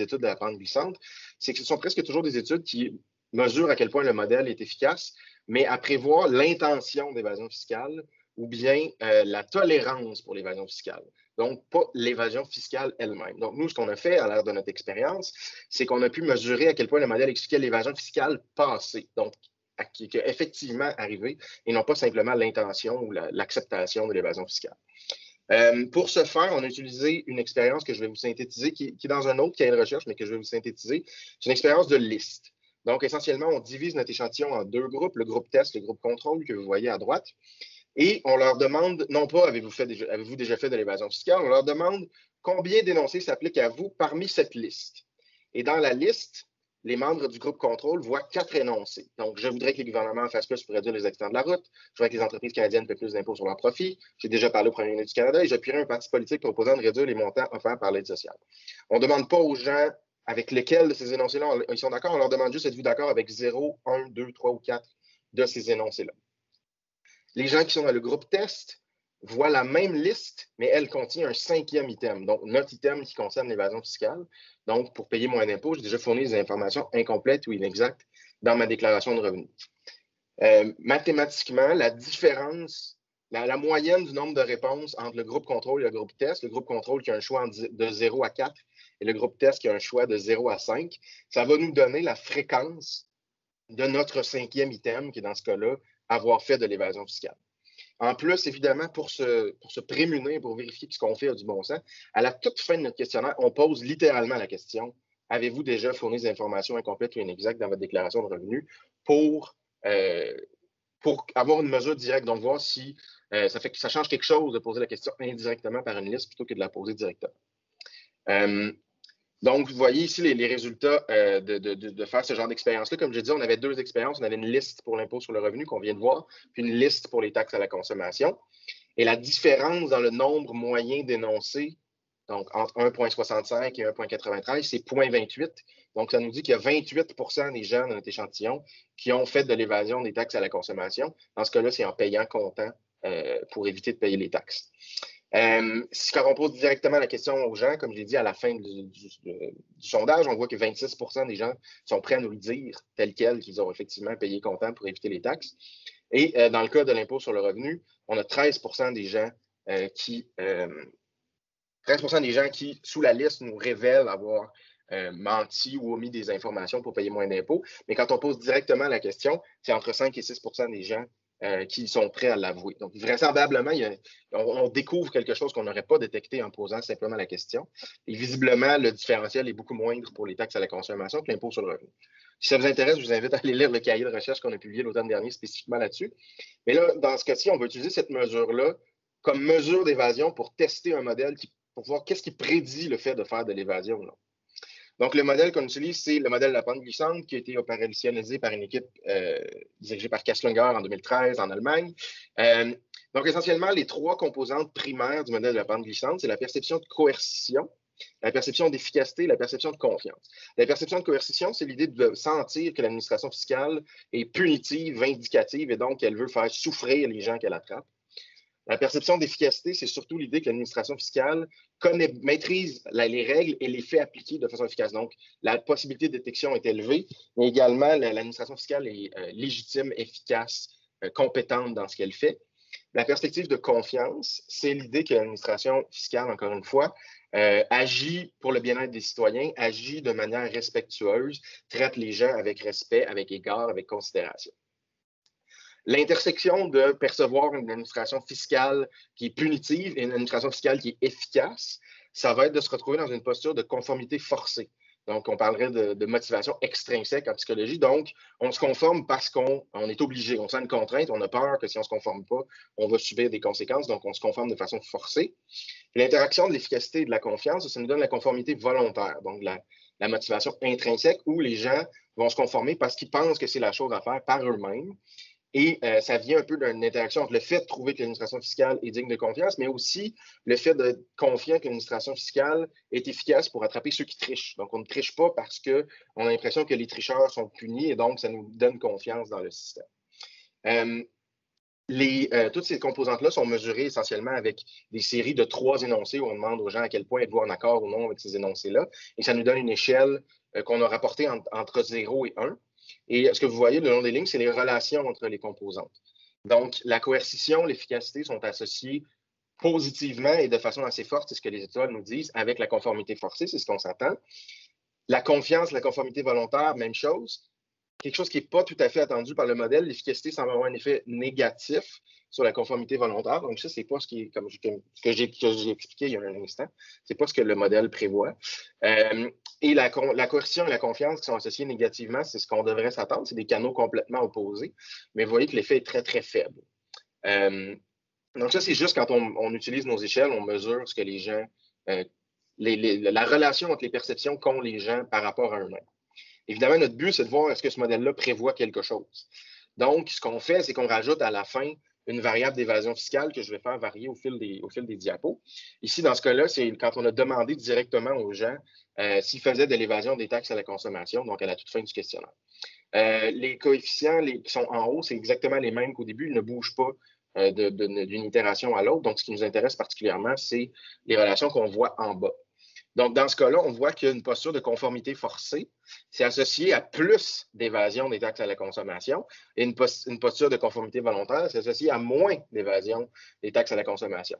études de la pente glissante, c'est que ce sont presque toujours des études qui mesurent à quel point le modèle est efficace, mais à prévoir l'intention d'évasion fiscale ou bien la tolérance pour l'évasion fiscale. Donc, pas l'évasion fiscale elle-même. Donc, nous, ce qu'on a fait à l'ère de notre expérience, c'est qu'on a pu mesurer à quel point le modèle expliquait l'évasion fiscale passée, donc qui est effectivement arrivé, et non pas simplement l'intention ou l'acceptation de l'évasion fiscale. Pour ce faire, on a utilisé une expérience que je vais vous synthétiser, qui est dans un autre cahier de recherche, mais que je vais vous synthétiser. C'est une expérience de liste. Donc, essentiellement, on divise notre échantillon en deux groupes, le groupe test, le groupe contrôle que vous voyez à droite. Et on leur demande, non pas avez-vous déjà fait de l'évasion fiscale, on leur demande combien d'énoncés s'appliquent à vous parmi cette liste. Et dans la liste, les membres du groupe contrôle voient 4 énoncés. Donc, je voudrais que les gouvernements fassent plus pour réduire les accidents de la route. Je voudrais que les entreprises canadiennes paient plus d'impôts sur leurs profits. J'ai déjà parlé au premier ministre du Canada et j'appuierai un parti politique proposant de réduire les montants offerts par l'aide sociale. On ne demande pas aux gens avec lesquels de ces énoncés-là ils sont d'accord. On leur demande juste êtes-vous d'accord avec 0, 1, 2, 3 ou 4 de ces énoncés-là. Les gens qui sont dans le groupe test voient la même liste, mais elle contient un 5e item, donc notre item qui concerne l'évasion fiscale. Donc, pour payer moins d'impôts, j'ai déjà fourni des informations incomplètes ou inexactes dans ma déclaration de revenus. Mathématiquement, la différence, la moyenne du nombre de réponses entre le groupe contrôle et le groupe test, le groupe contrôle qui a un choix de 0 à 4 et le groupe test qui a un choix de 0 à 5, ça va nous donner la fréquence de notre 5e item, qui est dans ce cas-là, avoir fait de l'évasion fiscale. En plus, évidemment, pour se prémunir, pour vérifier que ce qu'on fait a du bon sens, à la toute fin de notre questionnaire, on pose littéralement la question « Avez-vous déjà fourni des informations incomplètes ou inexactes dans votre déclaration de revenus pour avoir une mesure directe, donc voir si ça change quelque chose de poser la question indirectement par une liste plutôt que de la poser directement. Donc, vous voyez ici les résultats de faire ce genre d'expérience-là. Comme je dit, on avait 2 expériences. On avait une liste pour l'impôt sur le revenu qu'on vient de voir, puis une liste pour les taxes à la consommation. Et la différence dans le nombre moyen d'énoncés, donc entre 1,65 et 1,93, c'est 0,28. Donc, ça nous dit qu'il y a 28 des gens dans notre échantillon qui ont fait de l'évasion des taxes à la consommation. Dans ce cas-là, c'est en payant comptant pour éviter de payer les taxes. Quand on pose directement la question aux gens, comme j'ai dit à la fin du sondage, on voit que 26 des gens sont prêts à nous le dire tel quel qu'ils ont effectivement payé comptant pour éviter les taxes. Et dans le cas de l'impôt sur le revenu, on a 13 des gens qui, sous la liste, nous révèlent avoir menti ou omis des informations pour payer moins d'impôts. Mais quand on pose directement la question, c'est entre 5 et 6 des gens qui sont prêts à l'avouer. Donc, vraisemblablement, on découvre quelque chose qu'on n'aurait pas détecté en posant simplement la question. Et visiblement, le différentiel est beaucoup moindre pour les taxes à la consommation que l'impôt sur le revenu. Si ça vous intéresse, je vous invite à aller lire le cahier de recherche qu'on a publié l'automne dernier spécifiquement là-dessus. Mais là, dans ce cas-ci, on va utiliser cette mesure-là comme mesure d'évasion pour tester un modèle pour voir qu'est-ce qui prédit le fait de faire de l'évasion ou non. Donc, le modèle qu'on utilise, c'est le modèle de la pente glissante qui a été opérationnalisé par une équipe dirigée par Kesslinger en 2013 en Allemagne. Donc, essentiellement, les 3 composantes primaires du modèle de la pente glissante, c'est la perception de coercition, la perception d'efficacité et la perception de confiance. La perception de coercition, c'est l'idée de sentir que l'administration fiscale est punitive, vindicative, et donc qu'elle veut faire souffrir les gens qu'elle attrape. La perception d'efficacité, c'est surtout l'idée que l'administration fiscale maîtrise les règles et les fait appliquer de façon efficace. Donc, la possibilité de détection est élevée, mais également, l'administration fiscale est légitime, efficace, compétente dans ce qu'elle fait. La perspective de confiance, c'est l'idée que l'administration fiscale, encore une fois, agit pour le bien-être des citoyens, agit de manière respectueuse, traite les gens avec respect, avec égard, avec considération. L'intersection de percevoir une administration fiscale qui est punitive et une administration fiscale qui est efficace, ça va être de se retrouver dans une posture de conformité forcée. Donc, on parlerait de motivation extrinsèque en psychologie. Donc, on se conforme parce qu'on est obligé, on sent une contrainte, on a peur que si on ne se conforme pas, on va subir des conséquences. Donc, on se conforme de façon forcée. L'interaction de l'efficacité et de la confiance, ça nous donne la conformité volontaire, donc la motivation intrinsèque où les gens vont se conformer parce qu'ils pensent que c'est la chose à faire par eux-mêmes. Et ça vient un peu d'une interaction entre le fait de trouver que l'administration fiscale est digne de confiance, mais aussi le fait d'être confiant que l'administration fiscale est efficace pour attraper ceux qui trichent. Donc, on ne triche pas parce qu'on a l'impression que les tricheurs sont punis et donc ça nous donne confiance dans le système. Toutes ces composantes-là sont mesurées essentiellement avec des séries de 3 énoncés où on demande aux gens à quel point êtes-vous en accord ou non avec ces énoncés-là. Et ça nous donne une échelle qu'on a rapportée entre 0 et 1. Et ce que vous voyez le long des lignes, c'est les relations entre les composantes. Donc, la coercition, l'efficacité sont associées positivement et de façon assez forte, c'est ce que les études nous disent, avec la conformité forcée, c'est ce qu'on s'entend. La confiance, la conformité volontaire, même chose. Quelque chose qui n'est pas tout à fait attendu par le modèle, l'efficacité semble avoir un effet négatif sur la conformité volontaire. Donc, ça, c'est pas ce qui est, comme ce que j'ai expliqué il y a un instant. C'est pas ce que le modèle prévoit. Et la coercition et la confiance qui sont associées négativement, c'est ce qu'on devrait s'attendre. C'est des canaux complètement opposés. Mais vous voyez que l'effet est très, très faible. Donc, ça, c'est juste quand on utilise nos échelles, on mesure ce que les gens, la relation entre les perceptions qu'ont les gens par rapport à eux-mêmes. Évidemment, notre but, c'est de voir est-ce que ce modèle-là prévoit quelque chose. Donc, ce qu'on fait, c'est qu'on rajoute à la fin une variable d'évasion fiscale que je vais faire varier au fil des diapos. Ici, dans ce cas-là, c'est quand on a demandé directement aux gens s'ils faisaient de l'évasion des taxes à la consommation, donc à la toute fin du questionnaire. Les coefficients qui sont en haut, c'est exactement les mêmes qu'au début. Ils ne bougent pas d'une itération à l'autre. Donc, ce qui nous intéresse particulièrement, c'est les relations qu'on voit en bas. Donc, dans ce cas-là, on voit qu'il y a une posture de conformité forcée. C'est associé à plus d'évasion des taxes à la consommation. Et une posture de conformité volontaire, c'est associé à moins d'évasion des taxes à la consommation.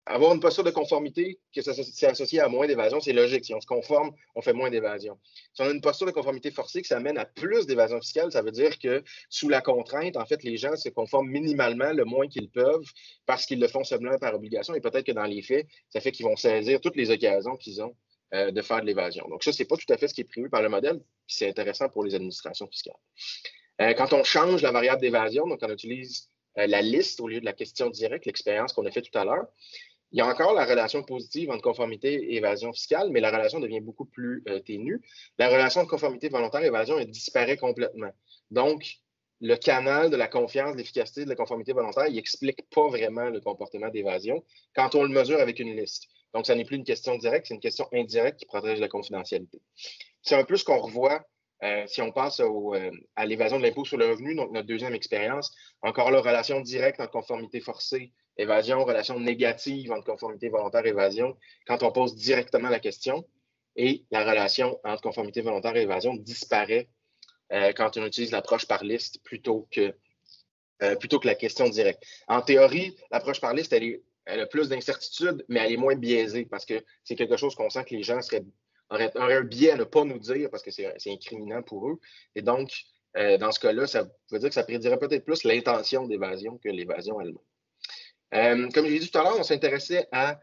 Avoir une posture de conformité, que c'est associé à moins d'évasion, c'est logique. Si on se conforme, on fait moins d'évasion. Si on a une posture de conformité forcée que ça amène à plus d'évasion fiscale, ça veut dire que sous la contrainte, en fait, les gens se conforment minimalement le moins qu'ils peuvent parce qu'ils le font seulement par obligation. Et peut-être que dans les faits, ça fait qu'ils vont saisir toutes les occasions qu'ils ont de faire de l'évasion. Donc ça, ce n'est pas tout à fait ce qui est prévu par le modèle, puis c'est intéressant pour les administrations fiscales. Quand on change la variable d'évasion, donc on utilise la liste au lieu de la question directe, l'expérience qu'on a fait tout à l'heure, il y a encore la relation positive entre conformité et évasion fiscale, mais la relation devient beaucoup plus ténue. La relation de conformité volontaire et évasion, elle disparaît complètement. Donc, le canal de la confiance, de l'efficacité, de la conformité volontaire, il n'explique pas vraiment le comportement d'évasion quand on le mesure avec une liste. Donc, ça n'est plus une question directe, c'est une question indirecte qui protège la confidentialité. C'est un peu ce qu'on revoit si on passe à l'évasion de l'impôt sur le revenu, donc notre deuxième expérience. Encore là, relation directe entre conformité forcée, évasion, relation négative entre conformité volontaire et évasion, quand on pose directement la question. Et la relation entre conformité volontaire et évasion disparaît quand on utilise l'approche par liste plutôt que la question directe. En théorie, l'approche par liste, elle a plus d'incertitude, mais elle est moins biaisée parce que c'est quelque chose qu'on sent que les gens auraient un biais à ne pas nous dire parce que c'est incriminant pour eux. Et donc, dans ce cas-là, ça veut dire que ça prédirait peut-être plus l'intention d'évasion que l'évasion elle-même. Comme je l'ai dit tout à l'heure, on s'intéressait à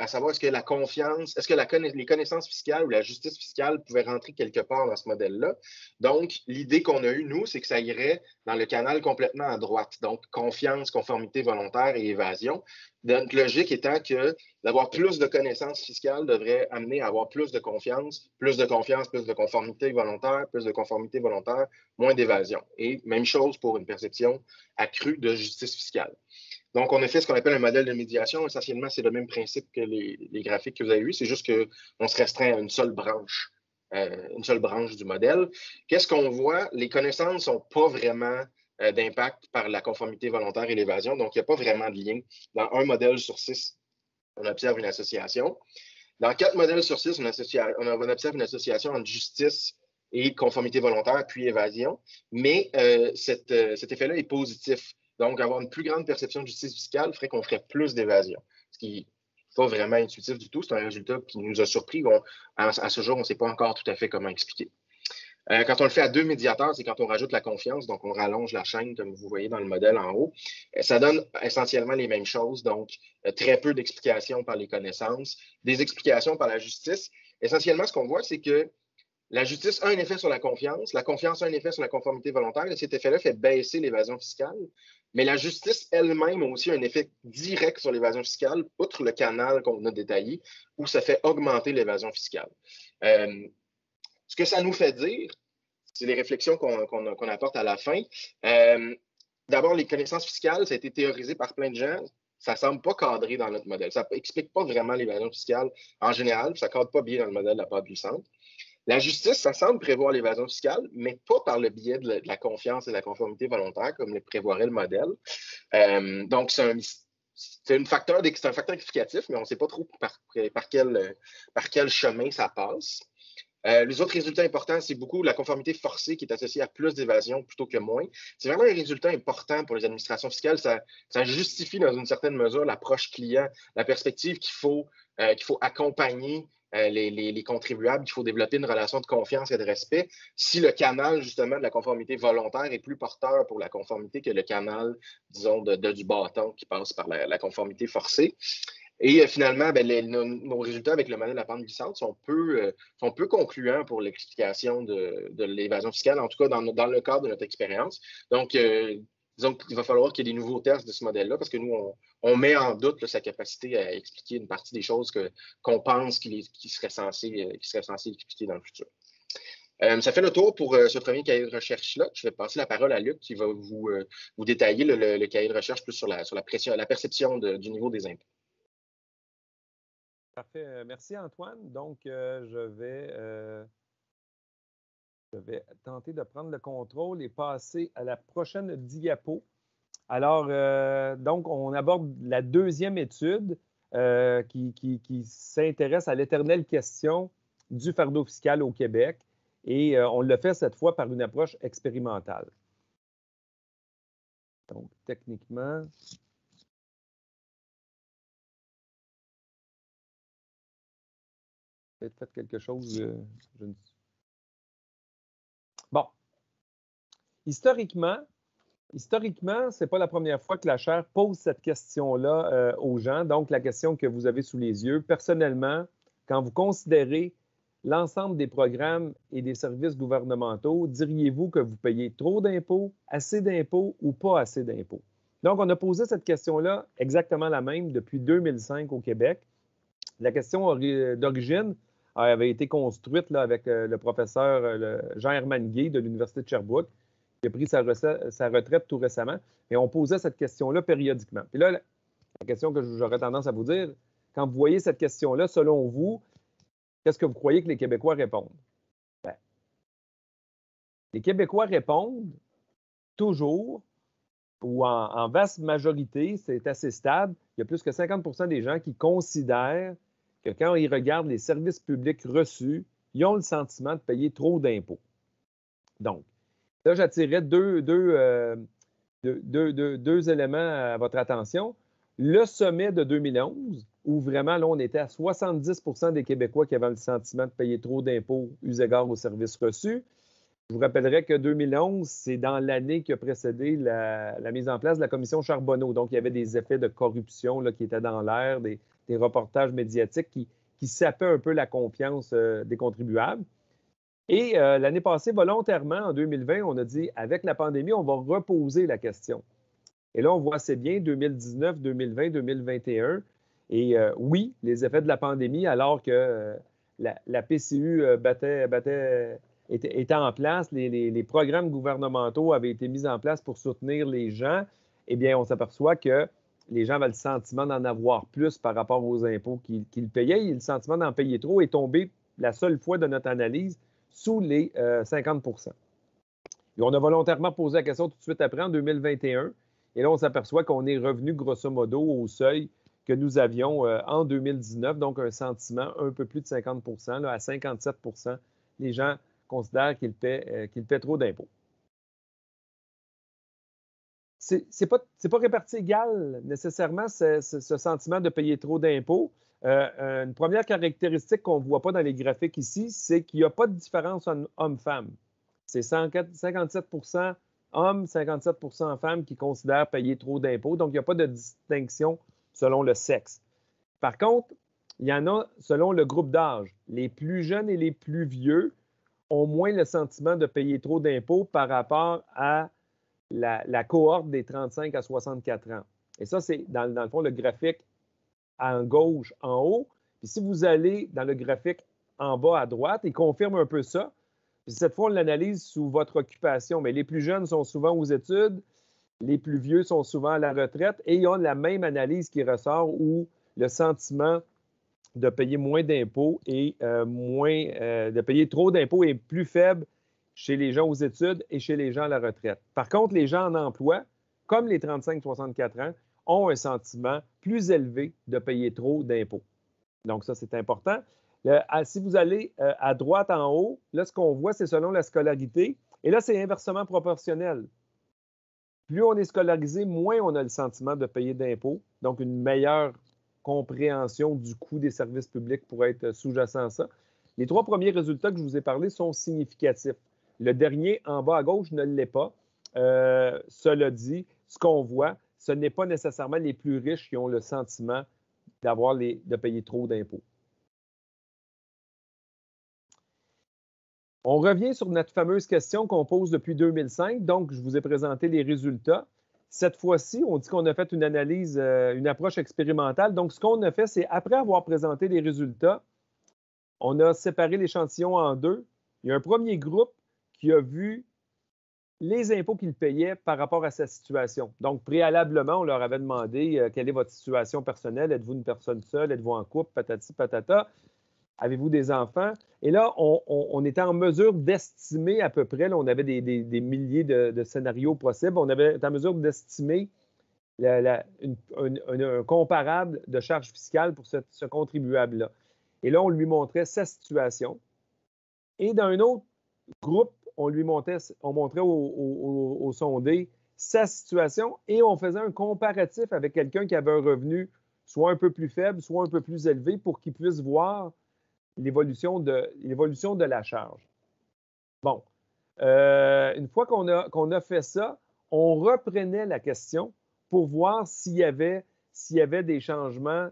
savoir est-ce que la confiance, est-ce que les connaissances fiscales ou la justice fiscale pouvaient rentrer quelque part dans ce modèle-là. Donc, l'idée qu'on a eue, nous, c'est que ça irait dans le canal complètement à droite. Donc, confiance, conformité volontaire et évasion. Notre logique étant que d'avoir plus de connaissances fiscales devrait amener à avoir plus de confiance, plus de conformité volontaire, moins d'évasion. Et même chose pour une perception accrue de justice fiscale. Donc, on a fait ce qu'on appelle un modèle de médiation. Essentiellement, c'est le même principe que les graphiques que vous avez vus. C'est juste qu'on se restreint à une seule branche du modèle. Qu'est-ce qu'on voit? Les connaissances n'ont pas vraiment d'impact par la conformité volontaire et l'évasion. Donc, il n'y a pas vraiment de lien. Dans un modèle sur 6, on observe une association. Dans 4 modèles sur 6, on observe une association entre justice et conformité volontaire, puis évasion. Mais cet effet-là est positif. Donc, avoir une plus grande perception de justice fiscale ferait qu'on ferait plus d'évasion, ce qui n'est pas vraiment intuitif du tout. C'est un résultat qui nous a surpris. À ce jour, on ne sait pas encore tout à fait comment expliquer. Quand on le fait à 2 médiateurs, c'est quand on rajoute la confiance, donc on rallonge la chaîne, comme vous voyez dans le modèle en haut. Ça donne essentiellement les mêmes choses, donc très peu d'explications par les connaissances, des explications par la justice. Essentiellement, ce qu'on voit, c'est que la justice a un effet sur la confiance a un effet sur la conformité volontaire, et cet effet-là fait baisser l'évasion fiscale. Mais la justice elle-même a aussi un effet direct sur l'évasion fiscale, outre le canal qu'on a détaillé, où ça fait augmenter l'évasion fiscale. Ce que ça nous fait dire, c'est les réflexions qu'on apporte à la fin. D'abord, les connaissances fiscales, ça a été théorisé par plein de gens. Ça ne semble pas cadrer dans notre modèle. Ça n'explique pas vraiment l'évasion fiscale en général, ça ne cadre pas bien dans le modèle de la part glissante. La justice, ça semble prévoir l'évasion fiscale, mais pas par le biais de la confiance et de la conformité volontaire, comme le prévoirait le modèle. Donc, c'est un facteur explicatif, mais on ne sait pas trop par quel chemin ça passe. Les autres résultats importants, c'est beaucoup la conformité forcée qui est associée à plus d'évasion plutôt que moins. C'est vraiment un résultat important pour les administrations fiscales. Ça justifie dans une certaine mesure l'approche client, la perspective qu'il faut accompagner les contribuables, qu'il faut développer une relation de confiance et de respect. Si le canal, justement, de la conformité volontaire est plus porteur pour la conformité que le canal, disons, du bâton qui passe par la conformité forcée. Et finalement, nos résultats avec le modèle de la pente glissante sont peu concluants pour l'explication de l'évasion fiscale, en tout cas dans le cadre de notre expérience. Donc, disons qu'il va falloir qu'il y ait des nouveaux tests de ce modèle-là, parce que nous, on met en doute sa capacité à expliquer une partie des choses qu'on pense qu'il serait censé expliquer dans le futur. Ça fait le tour pour ce premier cahier de recherche-là. Je vais passer la parole à Luc qui va vous détailler le cahier de recherche plus sur la perception du niveau des impôts. Parfait. Merci, Antoine. Donc, je vais tenter de prendre le contrôle et passer à la prochaine diapo. Alors, donc, on aborde la deuxième étude qui s'intéresse à l'éternelle question du fardeau fiscal au Québec. Et on le fait cette fois par une approche expérimentale. Donc, techniquement... Peut-être fait quelque chose. Bon. Historiquement, ce n'est pas la première fois que la chaire pose cette question-là aux gens. Donc, la question que vous avez sous les yeux. Personnellement, quand vous considérez l'ensemble des programmes et des services gouvernementaux, diriez-vous que vous payez trop d'impôts, assez d'impôts ou pas assez d'impôts? Donc, on a posé cette question-là exactement la même depuis 2005 au Québec. La question d'origine avait été construite là, avec le professeur Jean-Hermann Guay de l'Université de Sherbrooke, qui a pris sa retraite tout récemment. Et on posait cette question-là périodiquement. Puis là, la question que j'aurais tendance à vous dire, quand vous voyez cette question-là, selon vous, qu'est-ce que vous croyez que les Québécois répondent? Ben, les Québécois répondent toujours, ou en vaste majorité, c'est assez stable, il y a plus que 50% des gens qui considèrent que quand ils regardent les services publics reçus, ils ont le sentiment de payer trop d'impôts. Donc, là, j'attirerais deux éléments à votre attention. Le sommet de 2011, où vraiment, là, on était à 70% des Québécois qui avaient le sentiment de payer trop d'impôts eu égard aux services reçus. Je vous rappellerai que 2011, c'est dans l'année qui a précédé la mise en place de la commission Charbonneau. Donc, il y avait des effets de corruption là, qui étaient dans l'air, des reportages médiatiques qui sapaient un peu la confiance des contribuables. Et l'année passée, volontairement, en 2020, on a dit, avec la pandémie, on va reposer la question. Et là, on voit assez bien 2019, 2020, 2021. Et oui, les effets de la pandémie, alors que la PCU était en place, les programmes gouvernementaux avaient été mis en place pour soutenir les gens, eh bien, on s'aperçoit que les gens avaient le sentiment d'en avoir plus par rapport aux impôts qu'ils payaient. Et le sentiment d'en payer trop est tombé, la seule fois de notre analyse, sous les 50%. Et on a volontairement posé la question tout de suite après, en 2021. Et là, on s'aperçoit qu'on est revenu grosso modo au seuil que nous avions en 2019, donc un sentiment un peu plus de 50%, là, à 57%. Les gens considèrent qu'ils paient trop d'impôts. C'est pas réparti égal nécessairement ce sentiment de payer trop d'impôts. Une première caractéristique qu'on ne voit pas dans les graphiques ici, c'est qu'il n'y a pas de différence en hommes-femmes. C'est 57% hommes, 57% femmes qui considèrent payer trop d'impôts. Donc, il n'y a pas de distinction selon le sexe. Par contre, il y en a selon le groupe d'âge. Les plus jeunes et les plus vieux ont moins le sentiment de payer trop d'impôts par rapport à la cohorte des 35 à 64 ans. Et ça, c'est dans le fond le graphique en gauche, en haut. Puis si vous allez dans le graphique en bas à droite, il confirme un peu ça. Puis cette fois, on l'analyse sous votre occupation. Mais les plus jeunes sont souvent aux études, les plus vieux sont souvent à la retraite et ils ont la même analyse qui ressort où le sentiment de payer moins d'impôts et de payer trop d'impôts et plus faible chez les gens aux études et chez les gens à la retraite. Par contre, les gens en emploi, comme les 35-64 ans, ont un sentiment plus élevé de payer trop d'impôts. Donc, ça, c'est important. Si vous allez à droite en haut, là, ce qu'on voit, c'est selon la scolarité. Et là, c'est inversement proportionnel. Plus on est scolarisé, moins on a le sentiment de payer d'impôts. Donc, une meilleure compréhension du coût des services publics pourrait être sous-jacent à ça. Les 3 premiers résultats que je vous ai parlé sont significatifs. Le dernier, en bas à gauche, ne l'est pas. Cela dit, ce qu'on voit, ce n'est pas nécessairement les plus riches qui ont le sentiment de payer trop d'impôts. On revient sur notre fameuse question qu'on pose depuis 2005. Donc, je vous ai présenté les résultats. Cette fois-ci, on dit qu'on a fait une analyse, une approche expérimentale. Donc, ce qu'on a fait, c'est après avoir présenté les résultats, on a séparé l'échantillon en 2. Il y a un premier groupe qui a vu les impôts qu'il payait par rapport à sa situation. Donc, préalablement, on leur avait demandé quelle est votre situation personnelle. Êtes-vous une personne seule? Êtes-vous en couple? Patati patata. Avez-vous des enfants? Et là, on était en mesure d'estimer à peu près, là, on avait des milliers de scénarios possibles, on était en mesure d'estimer un comparable de charge fiscale pour ce contribuable-là. Et là, on lui montrait sa situation. Et dans un autre groupe, on montrait au sondé sa situation et on faisait un comparatif avec quelqu'un qui avait un revenu soit un peu plus faible, soit un peu plus élevé pour qu'il puisse voir l'évolution de la charge. Bon, une fois qu'on a fait ça, on reprenait la question pour voir s'il y avait des changements,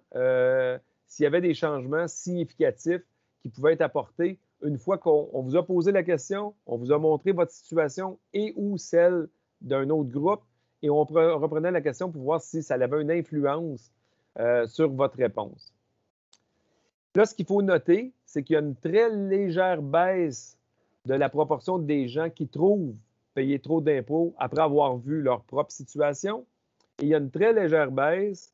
significatifs qui pouvaient être apportés une fois qu'on vous a posé la question, on vous a montré votre situation et ou celle d'un autre groupe, et on reprenait la question pour voir si ça avait une influence sur votre réponse. Là, ce qu'il faut noter, c'est qu'il y a une très légère baisse de la proportion des gens qui trouvent payer trop d'impôts après avoir vu leur propre situation. Et il y a une très légère baisse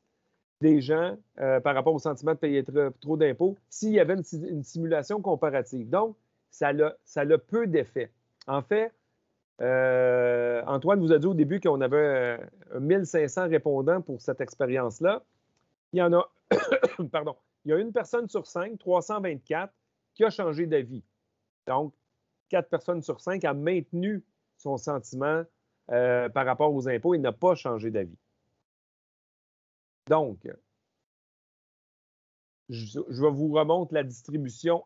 des gens par rapport au sentiment de payer trop d'impôts s'il y avait une simulation comparative. Donc, ça a peu d'effet. En fait, Antoine vous a dit au début qu'on avait 1500 répondants pour cette expérience-là. Il y en a, pardon, il y a une personne sur 5, 324, qui a changé d'avis. Donc, 4 personnes sur 5 a maintenu son sentiment par rapport aux impôts et n'a pas changé d'avis. Donc, je vous remontre la distribution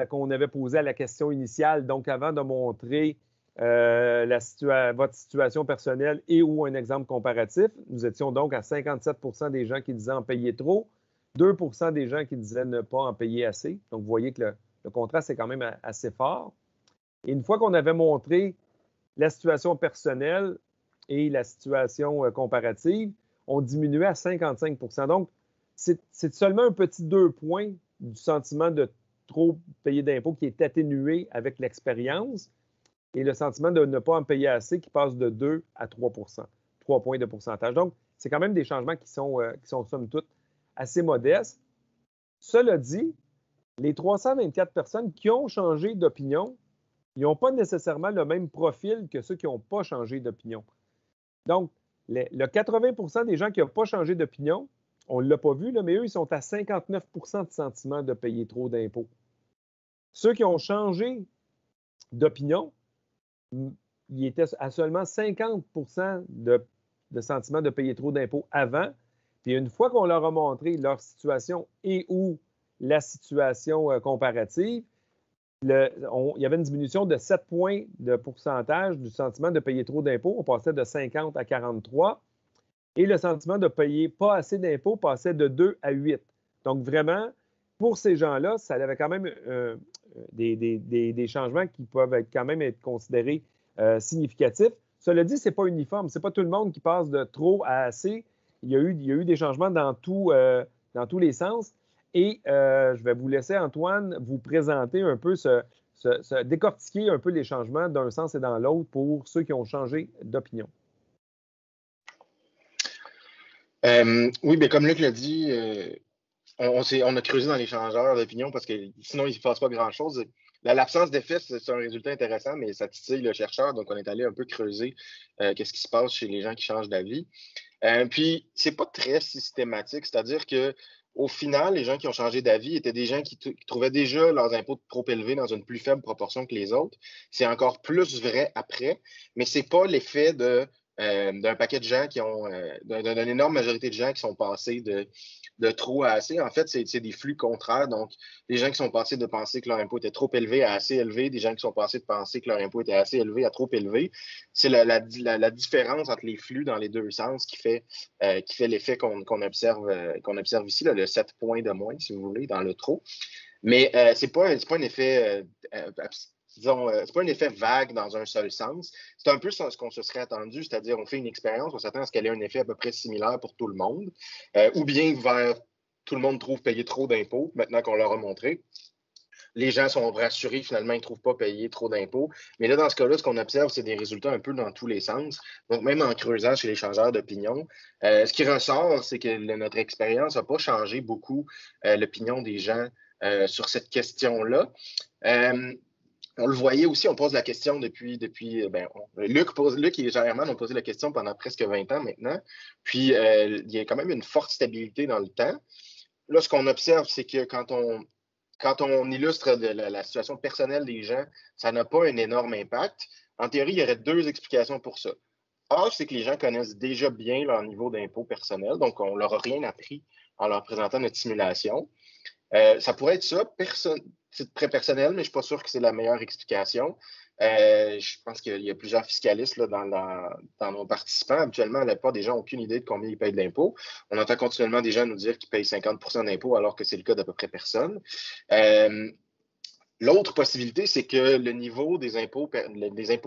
qu'on avait posée à la question initiale. Donc, avant de montrer votre situation personnelle et ou un exemple comparatif, nous étions donc à 57 % des gens qui disaient en payer trop, 2 % des gens qui disaient ne pas en payer assez. Donc, vous voyez que le contraste est quand même assez fort. Et une fois qu'on avait montré la situation personnelle et la situation comparative, on diminuait à 55 %. Donc, c'est seulement un petit 2 points du sentiment de trop payer d'impôts qui est atténué avec l'expérience et le sentiment de ne pas en payer assez qui passe de 2 à 3 %, 3 points de pourcentage. Donc, c'est quand même des changements qui sont somme toute assez modestes. Cela dit, les 324 personnes qui ont changé d'opinion, ils n'ont pas nécessairement le même profil que ceux qui n'ont pas changé d'opinion. Donc, le 80 % des gens qui n'ont pas changé d'opinion, on ne l'a pas vu, là, mais eux, ils sont à 59 % de sentiment de payer trop d'impôts. Ceux qui ont changé d'opinion, ils étaient à seulement 50 % de sentiment de payer trop d'impôts avant. Puis une fois qu'on leur a montré leur situation et ou la situation comparative, il y avait une diminution de 7 points de pourcentage du sentiment de payer trop d'impôts. On passait de 50 à 43. Et le sentiment de payer pas assez d'impôts passait de 2 à 8. Donc, vraiment, pour ces gens-là, ça avait quand même des changements qui peuvent quand même être considérés significatifs. Cela dit, ce n'est pas uniforme. Ce n'est pas tout le monde qui passe de trop à assez. Il y a eu des changements dans tous les sens. Et je vais vous laisser, Antoine, vous présenter un peu, décortiquer un peu les changements d'un sens et dans l'autre pour ceux qui ont changé d'opinion. Oui, bien, comme Luc l'a dit, on a creusé dans l'échangeur d'opinion parce que sinon, il ne se passe pas grand-chose. L'absence d'effet, c'est un résultat intéressant, mais ça titille le chercheur. Donc, on est allé un peu creuser qu'est-ce qui se passe chez les gens qui changent d'avis. Puis, c'est pas très systématique, c'est-à-dire que au final, les gens qui ont changé d'avis étaient des gens qui trouvaient déjà leurs impôts trop élevés dans une plus faible proportion que les autres. C'est encore plus vrai après, mais c'est pas l'effet d'un paquet de gens qui ont, d'une énorme majorité de gens qui sont passés de trop à assez. En fait, c'est des flux contraires. Donc, les gens qui sont passés de penser que leur impôt était trop élevé à assez élevé, des gens qui sont passés de penser que leur impôt était assez élevé à trop élevé. C'est la différence entre les flux dans les deux sens qui fait l'effet qu'on observe ici, là, le 7 points de moins, si vous voulez, dans le trop. Mais c'est pas un effet disons, c'est pas un effet vague dans un seul sens. C'est un peu ce qu'on se serait attendu, c'est-à-dire on fait une expérience, on s'attend à ce qu'elle ait un effet à peu près similaire pour tout le monde, ou bien vers tout le monde trouve payer trop d'impôts, maintenant qu'on leur a montré. Les gens sont rassurés, finalement, ils ne trouvent pas payer trop d'impôts. Mais là, dans ce cas-là, ce qu'on observe, c'est des résultats un peu dans tous les sens. Donc, même en creusant chez les changeurs d'opinion, ce qui ressort, c'est que notre expérience n'a pas changé beaucoup l'opinion des gens sur cette question-là. On le voyait aussi, on pose la question depuis Luc et Jean-Herman ont posé la question pendant presque 20 ans maintenant. Puis, il y a quand même une forte stabilité dans le temps. Là, ce qu'on observe, c'est que quand on illustre la situation personnelle des gens, ça n'a pas un énorme impact. En théorie, il y aurait deux explications pour ça. A, c'est que les gens connaissent déjà bien leur niveau d'impôt personnel, donc on ne leur a rien appris en leur présentant notre simulation. Ça pourrait être ça, c'est très personnel, mais je ne suis pas sûr que c'est la meilleure explication. Je pense qu'il y a plusieurs fiscalistes là, dans nos participants. Habituellement, la plupart des gens n'ont aucune idée de combien ils payent d'impôts. On entend continuellement des gens nous dire qu'ils payent 50 d'impôts alors que c'est le cas d'à peu près personne. L'autre possibilité, c'est que le niveau des impôts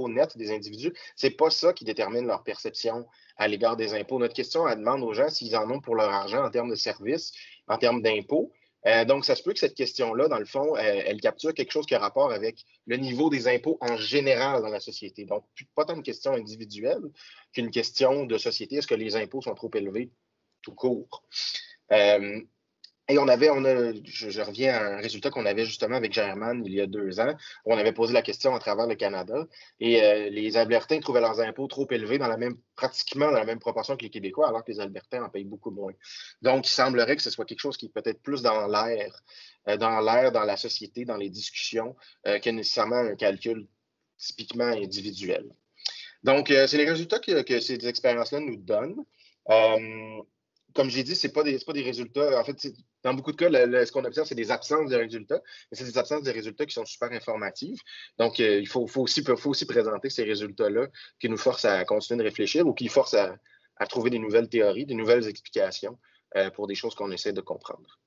nets des individus, c'est pas ça qui détermine leur perception à l'égard des impôts. Notre question, elle demande aux gens s'ils en ont pour leur argent en termes de services, en termes d'impôts. Donc, ça se peut que cette question-là, dans le fond, elle capture quelque chose qui a rapport avec le niveau des impôts en général dans la société. Donc, pas tant une question individuelle qu'une question de société. Est-ce que les impôts sont trop élevés tout court? Et je reviens à un résultat qu'on avait justement avec German il y a 2 ans, où on avait posé la question à travers le Canada, et les Albertains trouvaient leurs impôts trop élevés pratiquement dans la même proportion que les Québécois, alors que les Albertains en payent beaucoup moins. Donc, il semblerait que ce soit quelque chose qui est peut-être plus dans l'air, dans la société, dans les discussions, que nécessairement un calcul typiquement individuel. Donc, c'est les résultats que ces expériences-là nous donnent. Comme j'ai dit, ce pas des résultats. En fait, dans beaucoup de cas, ce qu'on observe, c'est des absences de résultats, mais c'est des absences de résultats qui sont super informatives. Donc, il faut aussi présenter ces résultats-là qui nous forcent à continuer de réfléchir ou qui forcent à trouver des nouvelles théories, des nouvelles explications pour des choses qu'on essaie de comprendre.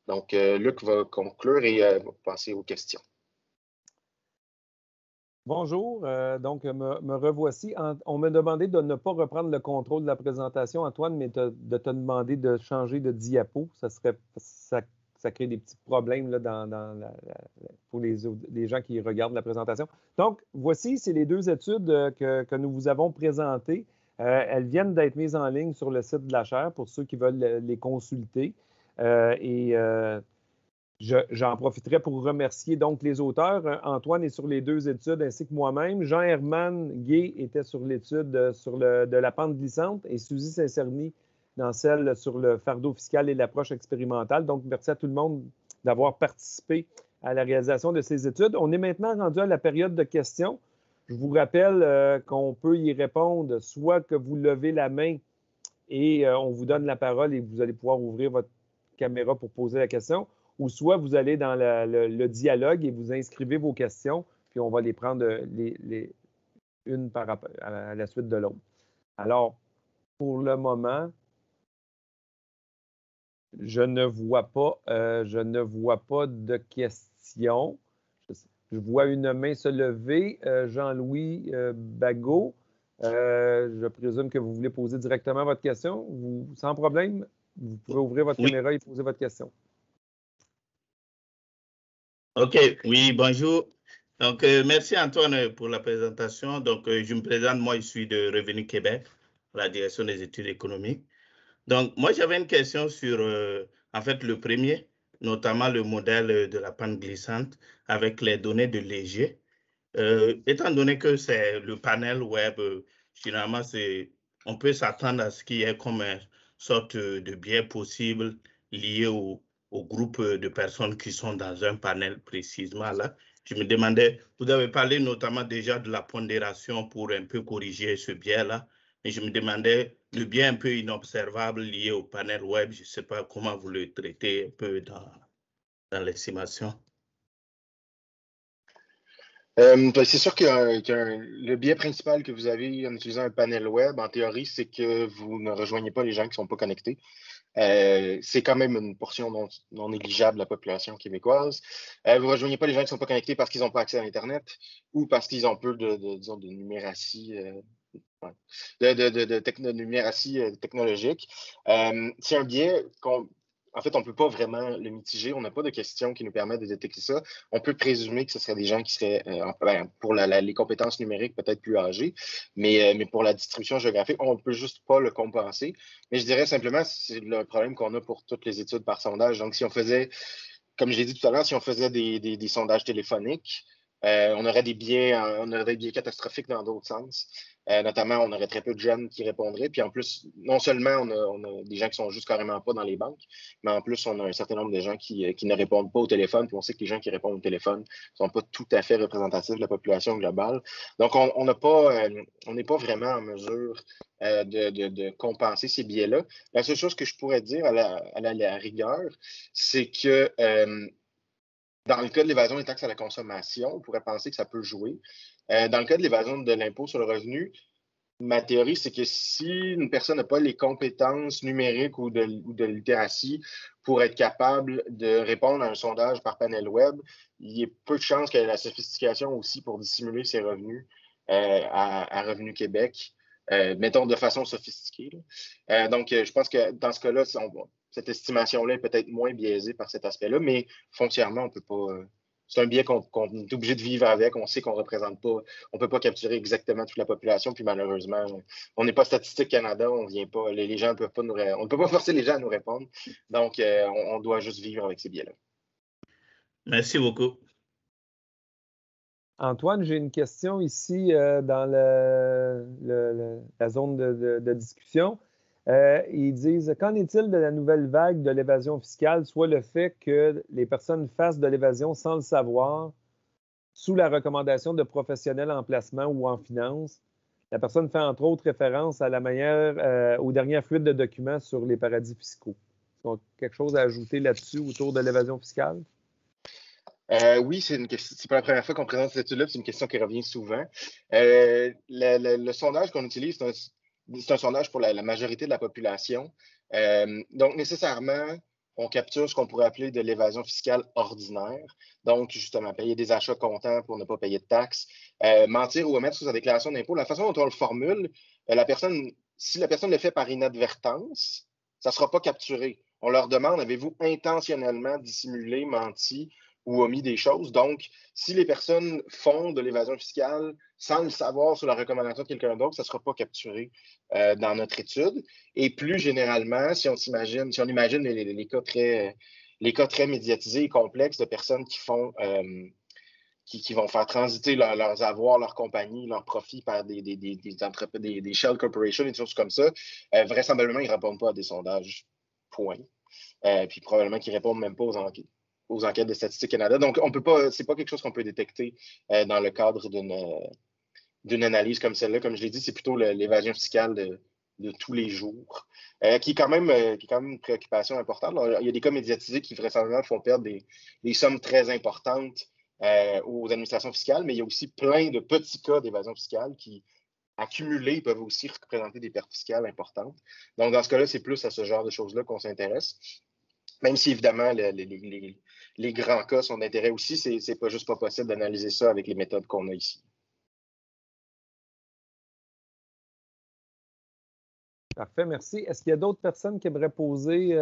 Donc, Luc va conclure et va passer aux questions. Bonjour, donc me revoici. On m'a demandé de ne pas reprendre le contrôle de la présentation, Antoine, mais de te demander de changer de diapo. Ça crée des petits problèmes là, pour les gens qui regardent la présentation. Donc, voici, c'est les 2 études que nous vous avons présentées. Elles viennent d'être mises en ligne sur le site de la chaire pour ceux qui veulent les consulter. J'en profiterai pour remercier donc les auteurs. Antoine est sur les 2 études ainsi que moi-même. Jean-Herman Gay était sur l'étude de la pente glissante et Suzy Saint-Cerny dans celle sur le fardeau fiscal et l'approche expérimentale. Donc, merci à tout le monde d'avoir participé à la réalisation de ces études. On est maintenant rendu à la période de questions. Je vous rappelle qu'on peut y répondre, soit que vous levez la main et on vous donne la parole et vous allez pouvoir ouvrir votre caméra pour poser la question, ou soit vous allez dans le dialogue et vous inscrivez vos questions, puis on va les prendre une à la suite de l'autre. Alors, pour le moment, je ne vois pas de questions. Je vois une main se lever. Jean-Louis Bagot, je présume que vous voulez poser directement votre question. Sans problème, vous pouvez ouvrir votre caméra et poser votre question. OK, oui, bonjour. Donc, merci Antoine pour la présentation. Donc, je me présente, moi, je suis de Revenu Québec, la direction des études économiques. Donc, moi, j'avais une question sur, En fait, le premier, notamment le modèle de la pente glissante avec les données de léger. Étant donné que c'est le panel web, généralement, on peut s'attendre à ce qu'il y ait comme une sorte de biais possible lié au groupe de personnes qui sont dans un panel précisément là. Je me demandais, vous avez parlé notamment déjà de la pondération pour un peu corriger ce biais-là, mais je me demandais le biais un peu inobservable lié au panel web, je ne sais pas comment vous le traitez un peu dans l'estimation. Ben, c'est sûr que le biais principal que vous avez en utilisant un panel web, en théorie, c'est que vous ne rejoignez pas les gens qui ne sont pas connectés. C'est quand même une portion non négligeable de la population québécoise. Vous ne rejoignez pas les gens qui ne sont pas connectés parce qu'ils n'ont pas accès à Internet ou parce qu'ils ont peu disons, de numératie, de numératie technologique. C'est un biais en fait, on ne peut pas vraiment le mitiger. On n'a pas de questions qui nous permettent de détecter ça. On peut présumer que ce seraient des gens qui seraient, pour les compétences numériques, peut-être plus âgés, mais pour la distribution géographique, on ne peut juste pas le compenser. Mais je dirais simplement, c'est le problème qu'on a pour toutes les études par sondage. Donc, si on faisait, comme je l'ai dit tout à l'heure, si on faisait des sondages téléphoniques, on aurait des biais catastrophiques dans d'autres sens. Notamment, on aurait très peu de jeunes qui répondraient. Puis en plus, non seulement on a des gens qui sont juste carrément pas dans les banques, mais en plus, on a un certain nombre de gens qui ne répondent pas au téléphone. Puis on sait que les gens qui répondent au téléphone ne sont pas tout à fait représentatifs de la population globale. Donc, on n'est pas vraiment en mesure de compenser ces biais-là. La seule chose que je pourrais dire à la rigueur, c'est que dans le cas de l'évasion des taxes à la consommation, on pourrait penser que ça peut jouer. Dans le cas de l'évasion de l'impôt sur le revenu, ma théorie, c'est que si une personne n'a pas les compétences numériques ou de littératie pour être capable de répondre à un sondage par panel web, il y a peu de chances qu'elle ait la sophistication aussi pour dissimuler ses revenus à Revenu Québec, mettons de façon sophistiquée. Donc, je pense que dans ce cas-là, cette estimation-là est peut-être moins biaisée par cet aspect-là, mais foncièrement, on peut pas. C'est un biais qu'on est obligé de vivre avec. On sait qu'on ne représente pas, on ne peut pas capturer exactement toute la population. Puis malheureusement, on n'est pas Statistique Canada, on vient pas, les gens ne peuvent pas on ne peut pas forcer les gens à nous répondre. Donc, on doit juste vivre avec ces biais-là. Merci beaucoup. Antoine, j'ai une question ici dans la zone de discussion. Ils disent, qu'en est-il de la nouvelle vague de l'évasion fiscale, soit le fait que les personnes fassent de l'évasion sans le savoir, sous la recommandation de professionnels en placement ou en finance? La personne fait entre autres référence à la manière, aux dernières fuites de documents sur les paradis fiscaux. Donc, quelque chose à ajouter là-dessus autour de l'évasion fiscale? Oui, c'est pas la première fois qu'on présente cette étude-là, c'est une question qui revient souvent. Le sondage qu'on utilise, c'est un sondage pour la majorité de la population. Donc, nécessairement, on capture ce qu'on pourrait appeler de l'évasion fiscale ordinaire. Donc, justement, payer des achats comptants pour ne pas payer de taxes, mentir ou omettre sur sa déclaration d'impôt. La façon dont on le formule, si la personne le fait par inadvertance, ça ne sera pas capturé. On leur demande, avez-vous intentionnellement dissimulé, menti ou omis des choses? Donc, si les personnes font de l'évasion fiscale sans le savoir sur la recommandation de quelqu'un d'autre, ça ne sera pas capturé dans notre étude. Et plus généralement, si on imagine les cas très médiatisés et complexes de personnes qui vont faire transiter leurs avoirs, leurs compagnies, leurs profits par des shell corporations et des choses comme ça, vraisemblablement, ils ne répondent pas à des sondages. Point. Puis probablement qu'ils ne répondent même pas aux enquêtes de Statistique Canada. Donc, c'est pas quelque chose qu'on peut détecter dans le cadre d'une analyse comme celle-là. Comme je l'ai dit, c'est plutôt l'évasion fiscale de tous les jours, qui est quand même une préoccupation importante. Alors, il y a des cas médiatisés qui vraisemblablement font perdre des sommes très importantes aux administrations fiscales, mais il y a aussi plein de petits cas d'évasion fiscale qui, accumulés, peuvent aussi représenter des pertes fiscales importantes. Donc, dans ce cas-là, c'est plus à ce genre de choses-là qu'on s'intéresse. Même si, évidemment, les grands cas sont d'intérêt aussi, c'est pas juste pas possible d'analyser ça avec les méthodes qu'on a ici. Parfait, merci. Est-ce qu'il y a d'autres personnes qui aimeraient poser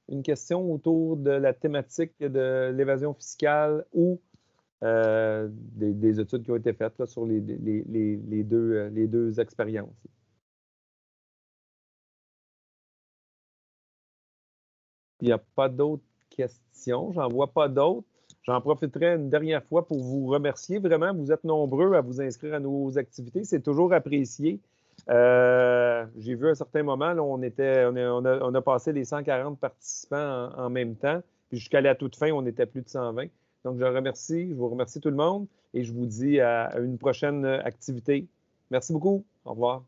une question autour de la thématique de l'évasion fiscale ou des études qui ont été faites là, sur les deux expériences? Il n'y a pas d'autres questions. J'en vois pas d'autres. J'en profiterai une dernière fois pour vous remercier. Vraiment, vous êtes nombreux à vous inscrire à nos activités. C'est toujours apprécié. J'ai vu à un certain moment, là, on a passé les 140 participants en même temps. Puis jusqu'à la toute fin, on était plus de 120. Donc, je vous remercie tout le monde et je vous dis à une prochaine activité. Merci beaucoup. Au revoir.